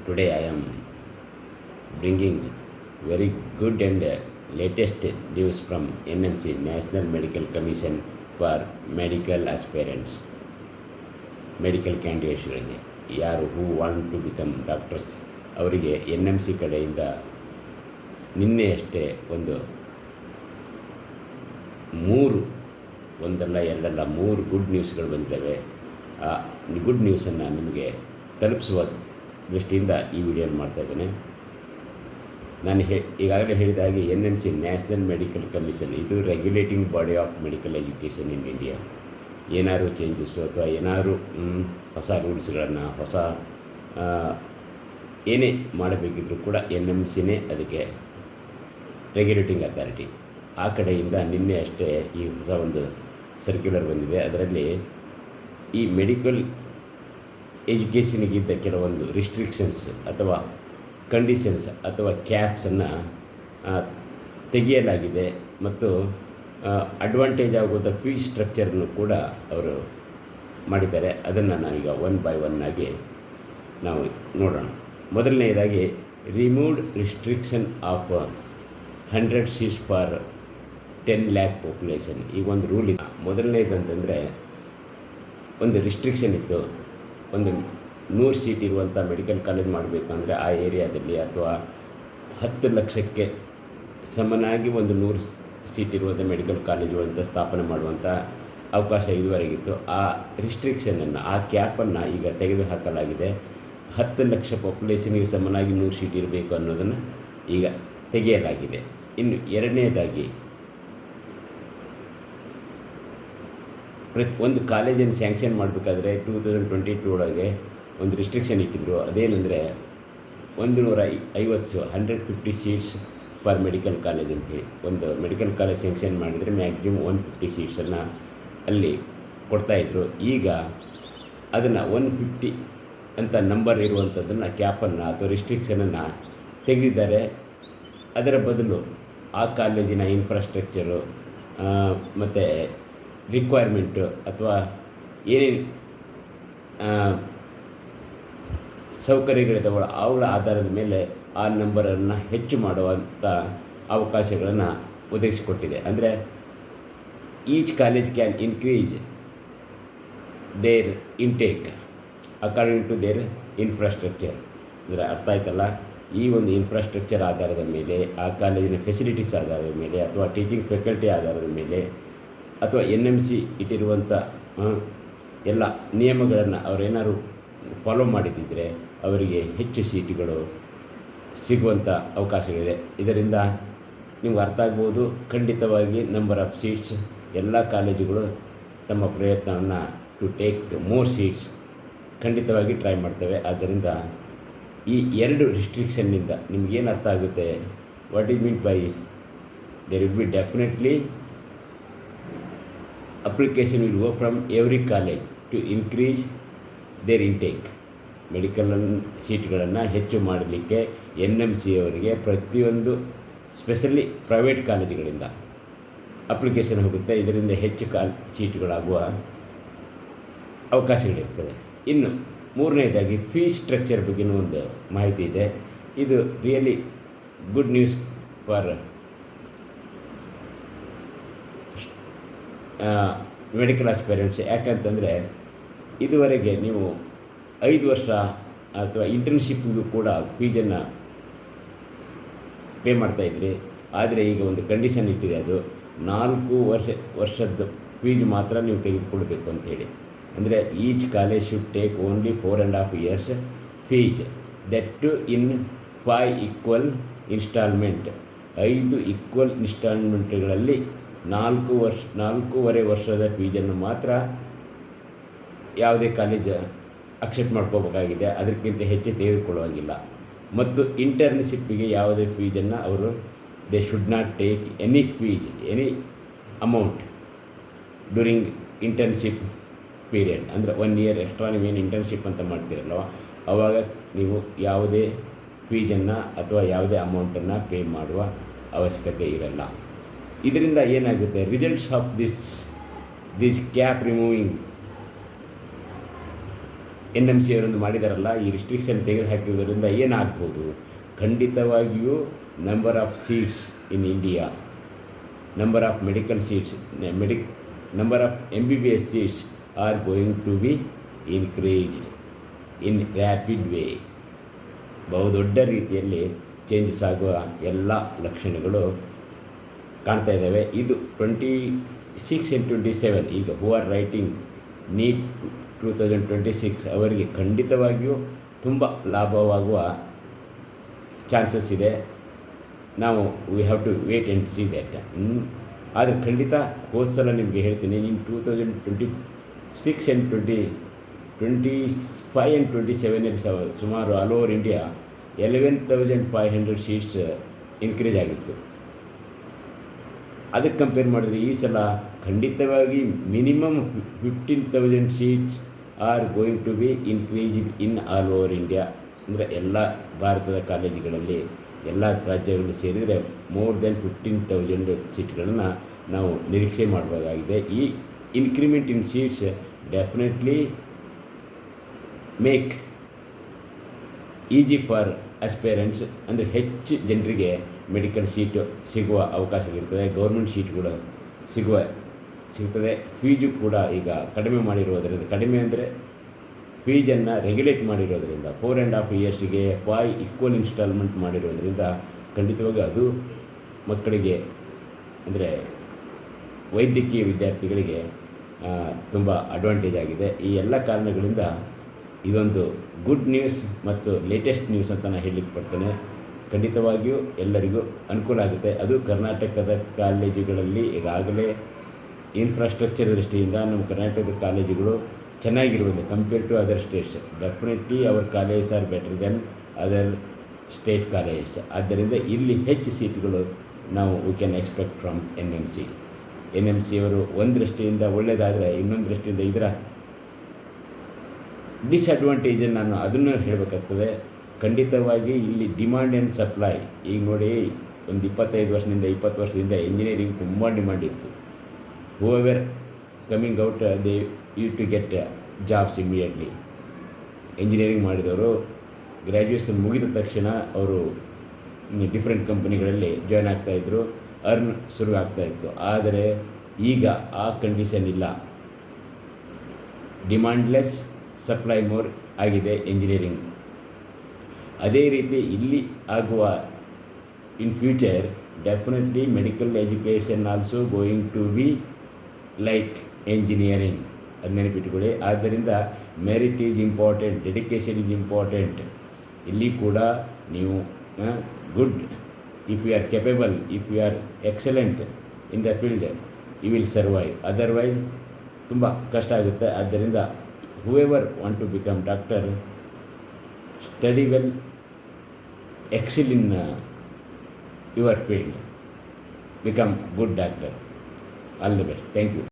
Today I am bringing very good and latest news from NMC, National Medical Commission for medical aspirants, medical ಕ್ಯಾಂಡಿಡೇಟ್ಸ್ಗಳಿಗೆ ಯಾರು who want to become doctors ಅವರಿಗೆ N M C ಕಡೆಯಿಂದ ನಿನ್ನೆಯಷ್ಟೇ ಒಂದಲ್ಲ ಎರಡಲ್ಲ ಮೂರು good ನ್ಯೂಸ್ಗಳು ಬಂದಿದ್ದಾವೆ. ಆ ಗುಡ್ ನ್ಯೂಸನ್ನು ನಿಮಗೆ ತಲುಪಿಸುವ ದೃಷ್ಟಿಯಿಂದ ಈ ವಿಡಿಯೋನ ಮಾಡ್ತಾಯಿದ್ದೇನೆ. ನಾನು ಈಗಾಗಲೇ ಹೇಳಿದ ಹಾಗೆ N M C, national medical commission, ಇದು regulating body of medical education in India. ಏನಾದರೂ ಚೇಂಜಸ್ಸು ಅಥವಾ ಏನಾದರೂ ಹೊಸ ರೂಲ್ಸ್ಗಳನ್ನು ಏನೇ ಮಾಡಬೇಕಿದ್ರೂ ಕೂಡ ಎನ್ ಎಮ್ ಸಿನೇ ಅದಕ್ಕೆ ರೆಗ್ಯುಲೇಟಿಂಗ್ ಅಥಾರಿಟಿ. ಆ ಕಡೆಯಿಂದ ನಿನ್ನೆ ಅಷ್ಟೇ ಈ ಹೊಸ ಸರ್ಕ್ಯುಲರ್ ಬಂದಿದೆ. ಅದರಲ್ಲಿ ಈ ಮೆಡಿಕಲ್ ಎಜುಕೇಷನಿಗಿದ್ದ ಕೆಲವೊಂದು ರಿಸ್ಟ್ರಿಕ್ಷನ್ಸ್ ಅಥವಾ ಕಂಡೀಷನ್ಸ್ ಅಥವಾ ಕ್ಯಾಪ್ಸನ್ನು ತೆಗೆಯಲಾಗಿದೆ ಮತ್ತು ಅಡ್ವಾಂಟೇಜ್ ಆಗುವಂಥ ಫೀ ಸ್ಟ್ರಕ್ಚರ್ನು ಕೂಡ ಅವರು ಮಾಡಿದ್ದಾರೆ. ಅದನ್ನು ನಾವೀಗ ಒನ್ ಬೈ ಒನ್ ಆಗಿ ನಾವು ನೋಡೋಣ. ಮೊದಲನೆಯದಾಗಿ removed restriction of 100 seats for 10 lakh population. ಈಗ ಒಂದು ರೂಲ್ ಇದೆ. ಮೊದಲನೇದಂತಂದರೆ ಒಂದು ರಿಸ್ಟ್ರಿಕ್ಷನ್ ಇತ್ತು. 100 ಸೀಟ್ ಇರುವಂಥ ಮೆಡಿಕಲ್ ಕಾಲೇಜ್ ಮಾಡಬೇಕಂದ್ರೆ ಆ ಏರಿಯಾದಲ್ಲಿ ಅಥವಾ 10 ಲಕ್ಷಕ್ಕೆ ಸಮನಾಗಿ 100 ಸೀಟ್ ಇರುವಂಥ ಮೆಡಿಕಲ್ ಕಾಲೇಜುಗಳಂತ ಸ್ಥಾಪನೆ ಮಾಡುವಂಥ ಅವಕಾಶ ಇದುವರೆಗಿತ್ತು. ಆ ರಿಸ್ಟ್ರಿಕ್ಷನನ್ನು, ಆ ಕ್ಯಾಪನ್ನು ಈಗ ತೆಗೆದುಹಾಕಲಾಗಿದೆ. 10 ಲಕ್ಷ ಪಾಪ್ಯುಲೇಷನ್ಗೆ ಸಮನಾಗಿ 100 ಸೀಟ್ ಇರಬೇಕು ಅನ್ನೋದನ್ನು ಈಗ ತೆಗೆಯಲಾಗಿದೆ. ಇನ್ನು ಎರಡನೇದಾಗಿ ಒಂದು ಕಾಲೇಜನ್ನು ಸ್ಯಾಂಕ್ಷನ್ ಮಾಡಬೇಕಾದ್ರೆ 2022 ಒಳಗೆ ಒಂದು ರಿಸ್ಟ್ರಿಕ್ಷನ್ ಇಟ್ಟಿದ್ದರು. ಅದೇನೆಂದರೆ 150 ಸೀಟ್ಸ್ ಫಾರ್ ಮೆಡಿಕಲ್ ಕಾಲೇಜ್ ಅಂತೇಳಿ. ಒಂದು ಮೆಡಿಕಲ್ ಕಾಲೇಜ್ ಸ್ಯಾಂಕ್ಷನ್ ಮಾಡಿದರೆ ಮ್ಯಾಕ್ಸಿಮಮ್ 150 ಸೀಟ್ಸನ್ನು ಅಲ್ಲಿ ಕೊಡ್ತಾಯಿದ್ರು. ಈಗ ಅದನ್ನು 150 ಅಂತ ನಂಬರ್ ಇರುವಂಥದ್ದನ್ನು, ಕ್ಯಾಪನ್ನು ಅಥವಾ ರಿಸ್ಟ್ರಿಕ್ಷನನ್ನು ತೆಗೆದಿದ್ದಾರೆ. ಅದರ ಬದಲು ಆ ಕಾಲೇಜಿನ ಇನ್ಫ್ರಾಸ್ಟ್ರಕ್ಚರು ಮತ್ತು ರಿಕ್ವೈರ್ಮೆಂಟು ಅಥವಾ ಏನೇನು ಸೌಕರ್ಯಗಳಿದ್ದಾವಲ್ಲ ಅವುಗಳ ಆಧಾರದ ಮೇಲೆ ಆ ನಂಬರನ್ನು ಹೆಚ್ಚು ಮಾಡುವಂಥ ಅವಕಾಶಗಳನ್ನು ಒದಗಿಸಿಕೊಟ್ಟಿದೆ. ಅಂದರೆ each college can increase their intake according to their infrastructure. ಅಂದರೆ ಅರ್ಥ ಆಯ್ತಲ್ಲ. ಈ ಇನ್ಫ್ರಾಸ್ಟ್ರಕ್ಚರ್ ಆಧಾರದ ಮೇಲೆ, ಆ ಕಾಲೇಜಿನ ಫೆಸಿಲಿಟೀಸ್ ಆಧಾರದ ಮೇಲೆ ಅಥವಾ ಟೀಚಿಂಗ್ ಫ್ಯಾಕಲ್ಟಿ ಆಧಾರದ ಮೇಲೆ ಅಥವಾ ಎನ್ ಎಮ್ ಸಿ ಇಟ್ಟಿರುವಂಥ ಎಲ್ಲ ನಿಯಮಗಳನ್ನು ಅವರೇನಾದ್ರು ಫಾಲೋ ಮಾಡಿದ್ದಿದ್ದರೆ ಅವರಿಗೆ ಹೆಚ್ಚು ಸೀಟುಗಳು ಸಿಗುವಂಥ ಅವಕಾಶಗಳಿದೆ. ಇದರಿಂದ ನಿಮ್ಗೆ ಅರ್ಥ ಆಗ್ಬೋದು. ಖಂಡಿತವಾಗಿ ನಂಬರ್ ಆಫ್ ಸೀಟ್ಸ್ ಎಲ್ಲ ಕಾಲೇಜುಗಳು ತಮ್ಮ ಪ್ರಯತ್ನವನ್ನು ಟು ಟೇಕ್ ಮೋರ್ ಸೀಟ್ಸ್ ಖಂಡಿತವಾಗಿ ಟ್ರೈ ಮಾಡ್ತೇವೆ. ಆದ್ದರಿಂದ ಈ ಎರಡು ರಿಸ್ಟ್ರಿಕ್ಷನ್ನಿಂದ ನಿಮಗೇನು ಅರ್ಥ ಆಗುತ್ತೆ? What is mean by there will be definitely application will go from every college to increase their intake. Medical ಸೀಟ್ಗಳನ್ನು ಹೆಚ್ಚು ಮಾಡಲಿಕ್ಕೆ ಎನ್ ಎಮ್ ಸಿ ಅವರಿಗೆ ಪ್ರತಿಯೊಂದು ಸ್ಪೆಷಲಿ ಪ್ರೈವೇಟ್ ಕಾಲೇಜುಗಳಿಂದ ಅಪ್ಲಿಕೇಶನ್ ಹೋಗುತ್ತೆ. ಇದರಿಂದ ಹೆಚ್ಚು ಸೀಟುಗಳಾಗುವ ಅವಕಾಶಗಳಿರ್ತದೆ. ಇನ್ನು ಮೂರನೇದಾಗಿ ಫೀ ಸ್ಟ್ರಕ್ಚರ್ ಬಗ್ಗೆನೂ ಒಂದು ಮಾಹಿತಿ ಇದೆ. ಇದು really good news for medical aspirants. ಯಾಕಂತಂದರೆ ಇದುವರೆಗೆ ನೀವು 5 ವರ್ಷ ಅಥವಾ ಇಂಟರ್ನ್ಶಿಪ್ಪಿಗೂ ಕೂಡ ಫೀಸನ್ನು ಪೇ ಮಾಡ್ತಾಯಿದ್ರಿ. ಆದರೆ ಈಗ ಒಂದು ಕಂಡೀಷನ್ ಇಟ್ಟಿದೆ. ಅದು 4 ವರ್ಷದ ಫೀಸ್ ಮಾತ್ರ ನೀವು ತೆಗೆದುಕೊಳ್ಬೇಕು ಅಂಥೇಳಿ. ಅಂದರೆ each college should take only 4.5 years fees, that too in 5 equal installment. 5 equal ಇನ್ಸ್ಟಾಲ್ಮೆಂಟ್ಗಳಲ್ಲಿ 4.5 ವರ್ಷದ ಫೀಸನ್ನು ಮಾತ್ರ ಯಾವುದೇ ಕಾಲೇಜ್ ಅಕ್ಸೆಪ್ಟ್ ಮಾಡ್ಕೋಬೇಕಾಗಿದೆ. ಅದಕ್ಕಿಂತ ಹೆಚ್ಚು ತೆಗೆದುಕೊಳ್ಳುವಾಗಿಲ್ಲ. ಮತ್ತು ಇಂಟರ್ನ್ಶಿಪ್ಪಿಗೆ ಯಾವುದೇ ಫೀಸನ್ನು ಅವರು they should not take any fees, any amount during internship period. ಅಂದರೆ 1 year ಎಕ್ಸ್ಟ್ರಾ ನೀವೇನು ಇಂಟರ್ನ್ಶಿಪ್ ಅಂತ ಮಾಡ್ತೀರಲ್ವ, ಆವಾಗ ನೀವು ಯಾವುದೇ ಫೀಸನ್ನು ಅಥವಾ ಯಾವುದೇ ಅಮೌಂಟನ್ನು ಪೇ ಮಾಡುವ ಅವಶ್ಯಕತೆ ಇರಲ್ಲ. ಇದರಿಂದ ಏನಾಗುತ್ತೆ? Results of this cap removing NMC ಅವರೊಂದು ಮಾಡಿದಾರಲ್ಲ, ಈ ರಿಸ್ಟ್ರಿಕ್ಷನ್ ತೆಗೆದು ಹಾಕಿರೋದ್ರಿಂದ ಏನಾಗ್ಬೋದು? ಖಂಡಿತವಾಗಿಯೂ number of seats in India, number of medical seats, number of MBBS seats are going to be increased in rapid way. ಬಹುದೊಡ್ಡ ರೀತಿಯಲ್ಲಿ ಚೇಂಜಸ್ ಆಗುವ ಎಲ್ಲ ಲಕ್ಷಣಗಳು ಕಾಣ್ತಾ ಇದ್ದಾವೆ. ಇದು 26 and 27 ಈಗ ಹೂ ಆರ್ ರೈಟಿಂಗ್ ನೀಟ್ 2026 ಅವರಿಗೆ ಖಂಡಿತವಾಗಿಯೂ ತುಂಬ ಲಾಭವಾಗುವ ಚಾನ್ಸಸ್ ಇದೆ. ನಾವು we have to wait and see that. ಆದರೆ ಖಂಡಿತ ಹೋದ ಸಲ ನಿಮಗೆ ಹೇಳ್ತೀನಿ, ಇನ್ 2026 and 25 and 27 ಸುಮಾರು all over India 11,500 seats increase ಆಗಿತ್ತು. ಅದಕ್ಕೆ ಕಂಪೇರ್ ಮಾಡಿದರೆ ಈ ಸಲ ಖಂಡಿತವಾಗಿ minimum 15,000 seats are going to be increased in all over India. ಅಂದರೆ ಎಲ್ಲ ಭಾರತದ ಕಾಲೇಜುಗಳಲ್ಲಿ ಎಲ್ಲ ರಾಜ್ಯಗಳಲ್ಲಿ ಸೇರಿದರೆ ಮೋರ್ ದೆನ್ 15,000 ಸೀಟ್ಗಳನ್ನು ನಾವು ನಿರೀಕ್ಷೆ ಮಾಡಬಹುದಾಗಿದೆ. ಈ increment in seats definitely make easy for aspirants. ಅಂದರೆ ಹೆಚ್ಚು ಜನರಿಗೆ ಮೆಡಿಕಲ್ ಸೀಟು ಸಿಗುವ ಅವಕಾಶವಿರ್ತದೆ, ಗೌರ್ಮೆಂಟ್ ಸೀಟ್ಗಳು ಸಿಗ್ತದೆ. ಫೀಜು ಕೂಡ ಈಗ ಕಡಿಮೆ ಮಾಡಿರೋದರಿಂದ, ಕಡಿಮೆ ಅಂದರೆ ಫೀಜನ್ನು ರೆಗ್ಯುಲೇಟ್ ಮಾಡಿರೋದರಿಂದ 4.5 ಇಯರ್ಸಿಗೆ 5 ಈಕ್ವಲ್ ಇನ್ಸ್ಟಾಲ್ಮೆಂಟ್ ಮಾಡಿರೋದರಿಂದ ಖಂಡಿತವಾಗಿ ಅದು ಮಕ್ಕಳಿಗೆ ಅಂದರೆ ವೈದ್ಯಕೀಯ ವಿದ್ಯಾರ್ಥಿಗಳಿಗೆ ತುಂಬ ಅಡ್ವಾಂಟೇಜ್ ಆಗಿದೆ. ಈ ಎಲ್ಲ ಕಾರಣಗಳಿಂದ ಇದೊಂದು ಗುಡ್ ನ್ಯೂಸ್ ಮತ್ತು ಲೇಟೆಸ್ಟ್ ನ್ಯೂಸ್ ಅಂತ ನಾನು ಹೇಳಲಿಕ್ಕೆ ಪಡ್ತೇನೆ. ಖಂಡಿತವಾಗಿಯೂ ಎಲ್ಲರಿಗೂ ಅನುಕೂಲ ಆಗುತ್ತೆ. ಅದು ಕರ್ನಾಟಕದ ಕಾಲೇಜುಗಳಲ್ಲಿ ಈಗಾಗಲೇ ಇನ್ಫ್ರಾಸ್ಟ್ರಕ್ಚರ್ ದೃಷ್ಟಿಯಿಂದ ನಮ್ಮ ಕರ್ನಾಟಕದ ಕಾಲೇಜುಗಳು ಚೆನ್ನಾಗಿರುವುದು compare to other states. Definitely our colleges are better than other state colleges. ಆದ್ದರಿಂದ ಇಲ್ಲಿ ಹೆಚ್ಚು ಸೀಟ್ಗಳು ನಾವು we can expect from NMC ಅವರು ಒಂದು ದೃಷ್ಟಿಯಿಂದ ಒಳ್ಳೆಯದಾದರೆ, ಇನ್ನೊಂದು ದೃಷ್ಟಿಯಿಂದ ಇದರ ಡಿಸ್ಅಡ್ವಾಂಟೇಜನ್ನು ನಾನು ಅದನ್ನು ಹೇಳಬೇಕಾಗ್ತದೆ. ಖಂಡಿತವಾಗಿ ಇಲ್ಲಿ ಡಿಮಾಂಡ್ ಆ್ಯಂಡ್ ಸಪ್ಲೈ. ಈಗ ನೋಡಿ, ಒಂದು 25 ವರ್ಷದಿಂದ 20 ವರ್ಷದಿಂದ ಇಂಜಿನಿಯರಿಂಗ್ ತುಂಬ ಡಿಮಾಂಡ್ ಇತ್ತು. ಹೂಎವರ್ ಕಮಿಂಗ್ ಔಟ್ ದೇ ಯು to get jobs immediately. Engineering ಮಾಡಿದವರು ಗ್ರ್ಯಾಜುಯೇಷನ್ ಮುಗಿದ ತಕ್ಷಣ ಅವರು ಡಿಫ್ರೆಂಟ್ ಕಂಪನಿಗಳಲ್ಲಿ ಜಾಯ್ನ್ ಆಗ್ತಾಯಿದ್ರು, ಅರ್ನ್ ಶುರು ಆಗ್ತಾಯಿತ್ತು. ಆದರೆ ಈಗ ಆ ಕಂಡೀಷನ್ ಇಲ್ಲ. ಡಿಮಾಂಡ್ ಲೆಸ್, ಸಪ್ಲೈ ಮೋರ್ ಆಗಿದೆ ಇಂಜಿನಿಯರಿಂಗ್. ಅದೇ ರೀತಿ ಇಲ್ಲಿ ಆಗುವ in future definitely medical education also going to be like engineering. ಅದು ನೆನಪಿಟ್ಟುಕೊಳ್ಳಿ. ಆದ್ದರಿಂದ merit is important, dedication is important. ಇಲ್ಲಿ ಕೂಡ ನೀವು good, if you are capable, if you are excellent in the field, you will survive. Otherwise ತುಂಬ ಕಷ್ಟ ಆಗುತ್ತೆ. ಆದ್ದರಿಂದ whoever want to become doctor, study well, excel in your field, become good doctor. All the best. Thank you.